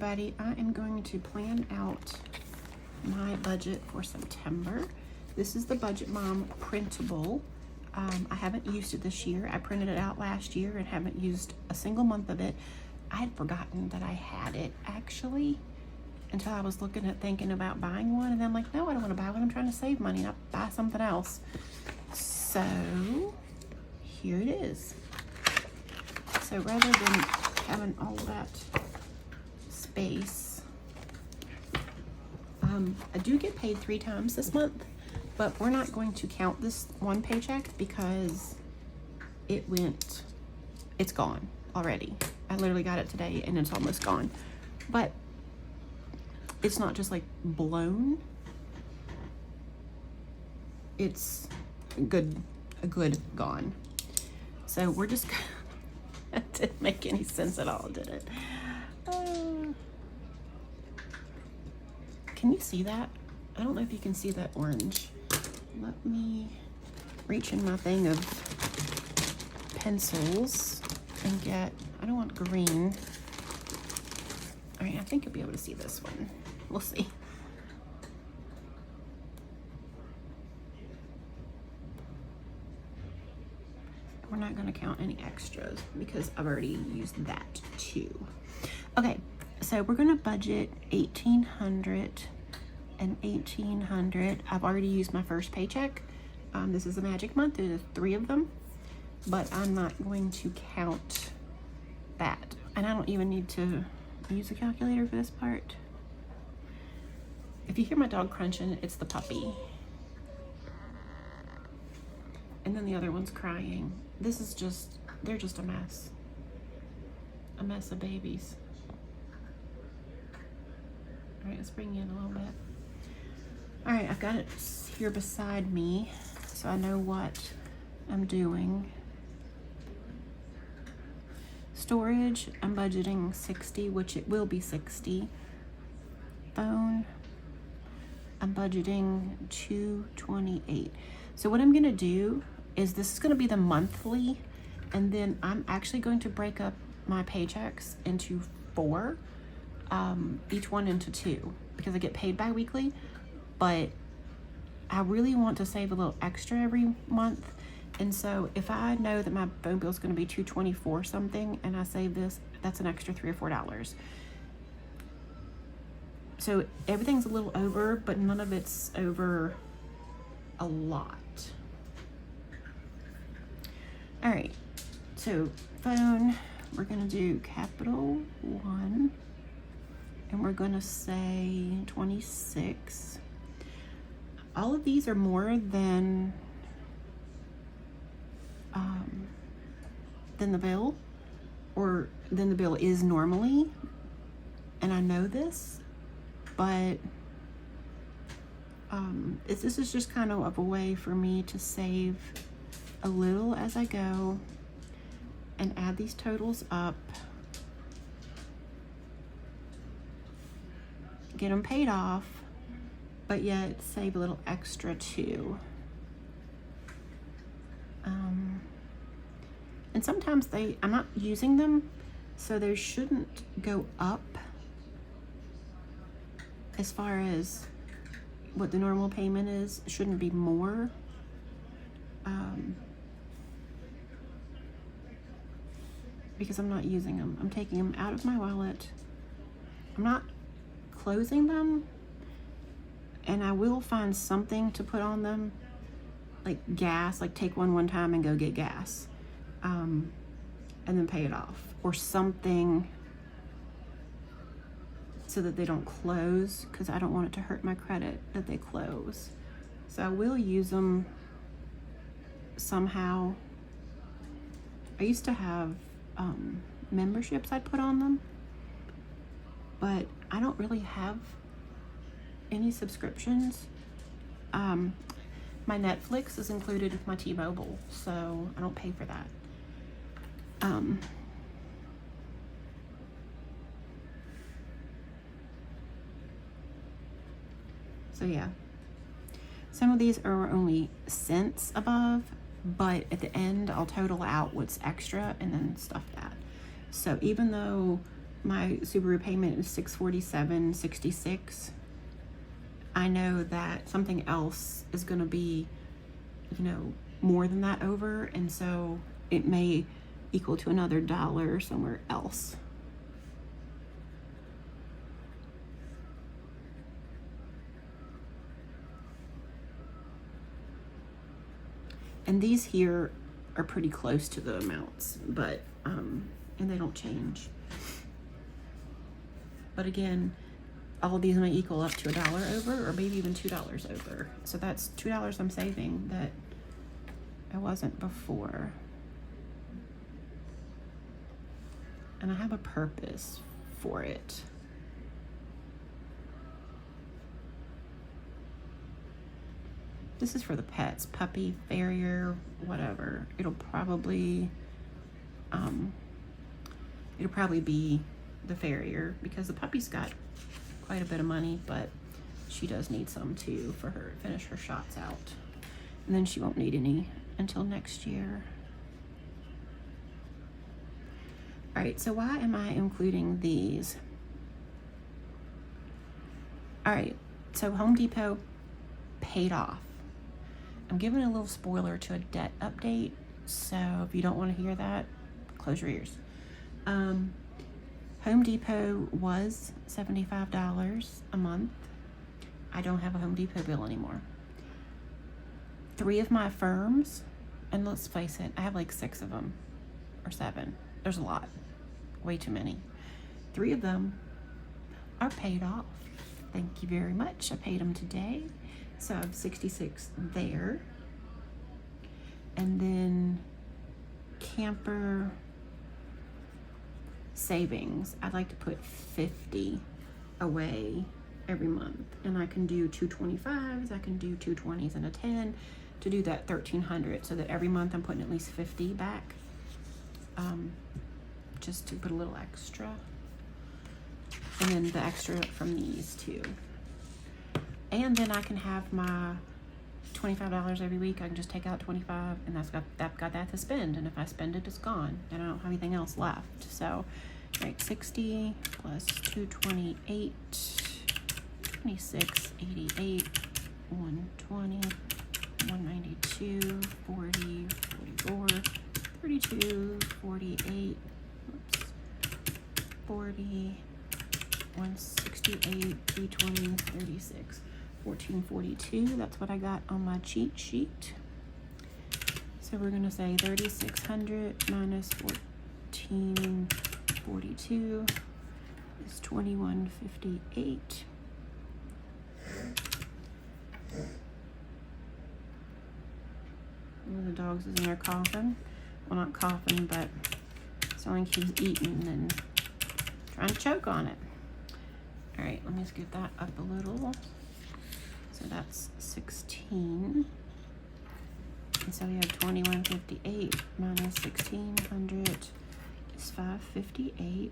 everybody. I am going to plan out my budget for September. This is the Budget Mom printable. I haven't used it this year. I printed it out last year and haven't used a single month of it. I had forgotten that I had it actually until I was thinking about buying one, and I'm like, no, I don't want to buy one. I'm trying to save money, not buy something else. So here it is. So rather than having all that space, I do get paid 3 times this month, but we're not going to count this one paycheck because it's gone already. I literally got it today and it's almost gone. But it's not just like blown. It's a good gone. So we're just, that didn't make any sense at all, did it? Can you see that? I don't know if you can see that orange. Let me reach in my thing of pencils and get, I don't want green. All right, I think you'll be able to see this one. We'll see. We're not gonna count any extras because I've already used that too. Okay, so we're gonna budget $1,800 and $1,800. I've already used my first paycheck. This is a magic month. There's 3 of them, but I'm not going to count that. And I don't even need to use a calculator for this part. If you hear my dog crunching, it's the puppy. And then the other one's crying. This is just, they're just a mess. A mess of babies. All right, let's bring you in a little bit. All right, I've got it here beside me, so I know what I'm doing. Storage, I'm budgeting 60, which it will be 60. Phone, I'm budgeting 228. So what I'm gonna do is, this is gonna be the monthly, and then I'm actually going to break up my paychecks into 4, each one into 2, because I get paid bi-weekly, but I really want to save a little extra every month. And so if I know that my phone bill is going to be $224 something and I save this, that's an extra $3 or $4. So everything's a little over, but none of it's over a lot. All right, so phone, we're going to do capital 1, and we're going to say 26. All of these are more than the bill, or than the bill is normally, and I know this, but this is just kind of a way for me to save a little as I go and add these totals up, get them paid off, but yet save a little extra too. And sometimes I'm not using them, so they shouldn't go up as far as what the normal payment is. It shouldn't be more. Because I'm not using them. I'm taking them out of my wallet. I'm not closing them, and I will find something to put on them, like gas, like take one time and go get gas, and then pay it off, or something so that they don't close, because I don't want it to hurt my credit that they close. So I will use them somehow. I used to have memberships I'd put on them, but I don't really have any subscriptions. My Netflix is included with my T-Mobile, so I don't pay for that. So yeah, some of these are only cents above, but at the end I'll total out what's extra and then stuff that. So even though my Subaru payment is $647.66. I know that something else is going to be, you know, more than that over, and so it may equal to another dollar somewhere else. And these here are pretty close to the amounts, but and they don't change. But again, all of these may equal up to $1 over, or maybe even $2 over. So that's $2 I'm saving that I wasn't before. And I have a purpose for it. This is for the pets, puppy, farrier, whatever. It'll probably be the farrier, because the puppy's got quite a bit of money, but she does need some too for her to finish her shots out. And then she won't need any until next year. All right, so why am I including these? All right, so Home Depot paid off. I'm giving a little spoiler to a debt update, so if you don't want to hear that, close your ears. Home Depot was $75 a month. I don't have a Home Depot bill anymore. 3 of my firms, and let's face it, I have like 6 of them, or 7. There's a lot, way too many. 3 of them are paid off. Thank you very much. I paid them today. So I have 66 there. And then camper savings, I'd like to put 50 away every month. And I can do 225s, I can do 220s and a 10 to do that 1,300, so that every month I'm putting at least 50 back, just to put a little extra. And then the extra from these too. And then I can have my $25 every week. I can just take out 25, and I've got that to spend. And if I spend it, it's gone. And I don't have anything else left. So, right, 60 plus 228, 26, 88, 120, 192, 40, 44, 32, 48, 40, 168, 320, 36. 1442, that's what I got on my cheat sheet. So we're gonna say 3,600 minus 1442 is 2,158. One of the dogs is in there coughing. Well, not coughing, but someone keeps eating and trying to choke on it. All right, let me scoot that up a little. So that's 16. And so we have 2,158 minus 1,600 is 558.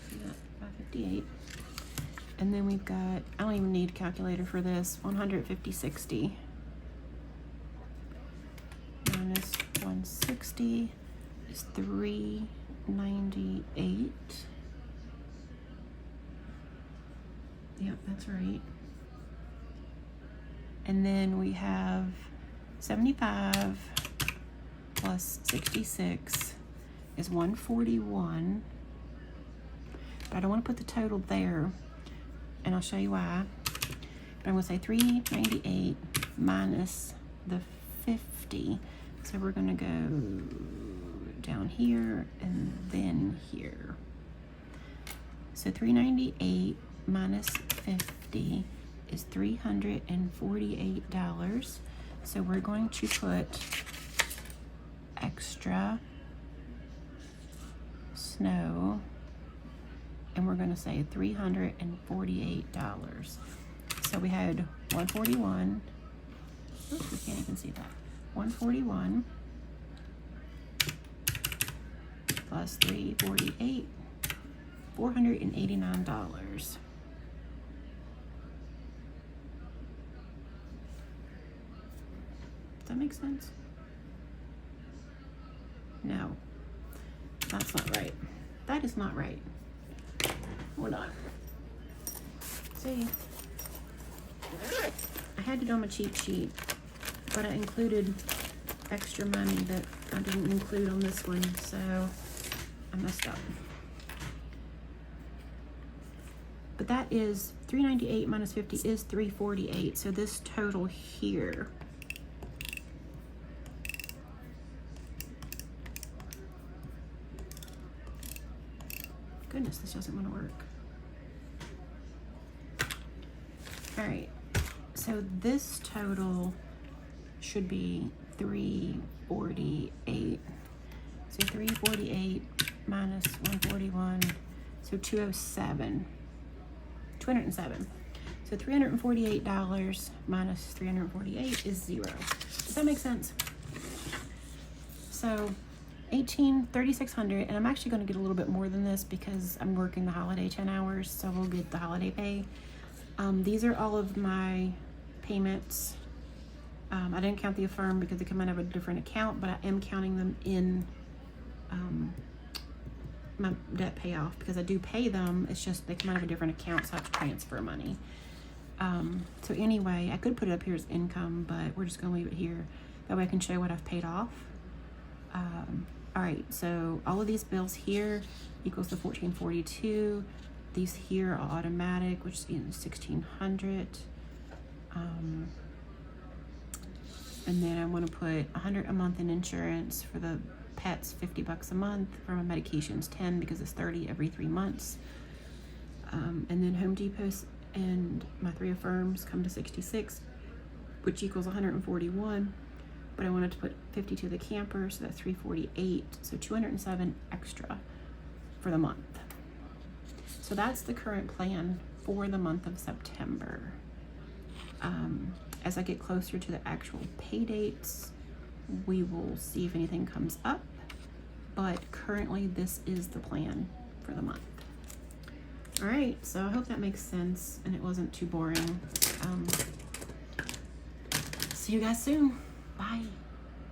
See that? 558. And then we've got, I don't even need a calculator for this, 150/60 minus 160 is 398. Yep, that's right. And then we have 75 plus 66 is 141. But I don't want to put the total there, and I'll show you why. But I'm going to say 398 minus the 50. So we're going to go down here and then here. So 398 minus 50 is $348. So we're going to put extra snow, and we're going to say $348. So we had 141. Oops, we can't even see that. 141 plus 348, $489. Does that make sense? No, that's not right. That is not right. Hold on. See, I had to do on a cheat sheet, but I included extra money that I didn't include on this one, so I messed up. But that is $398 minus 50 is $348. So this total here goodness, this doesn't want to work. All right, so this total should be 348. So 348 minus 141, so 207. 207. So $348 minus 348 is 0. Does that make sense? So 3,600, and I'm actually going to get a little bit more than this because I'm working the holiday 10 hours, so we'll get the holiday pay. These are all of my payments. I didn't count the Affirm because they come out of a different account, but I am counting them in my debt payoff because I do pay them. It's just they come out of a different account, so I have to transfer money. So anyway, I could put it up here as income, but we're just going to leave it here. That way I can show what I've paid off. All right, so all of these bills here equals the $1,442. These here are automatic, which is $1,600. And then I want to put $100 a month in insurance for the pets, $50 a month. For my medications, $10 because it's $30 every 3 months. And then Home Depot and my 3 Affirms come to $66, which equals $141. But I wanted to put 50 to the camper, so that's $348. So $207 extra for the month. So that's the current plan for the month of September. As I get closer to the actual pay dates, we will see if anything comes up. But currently, this is the plan for the month. All right, so I hope that makes sense and it wasn't too boring. See you guys soon. Bye.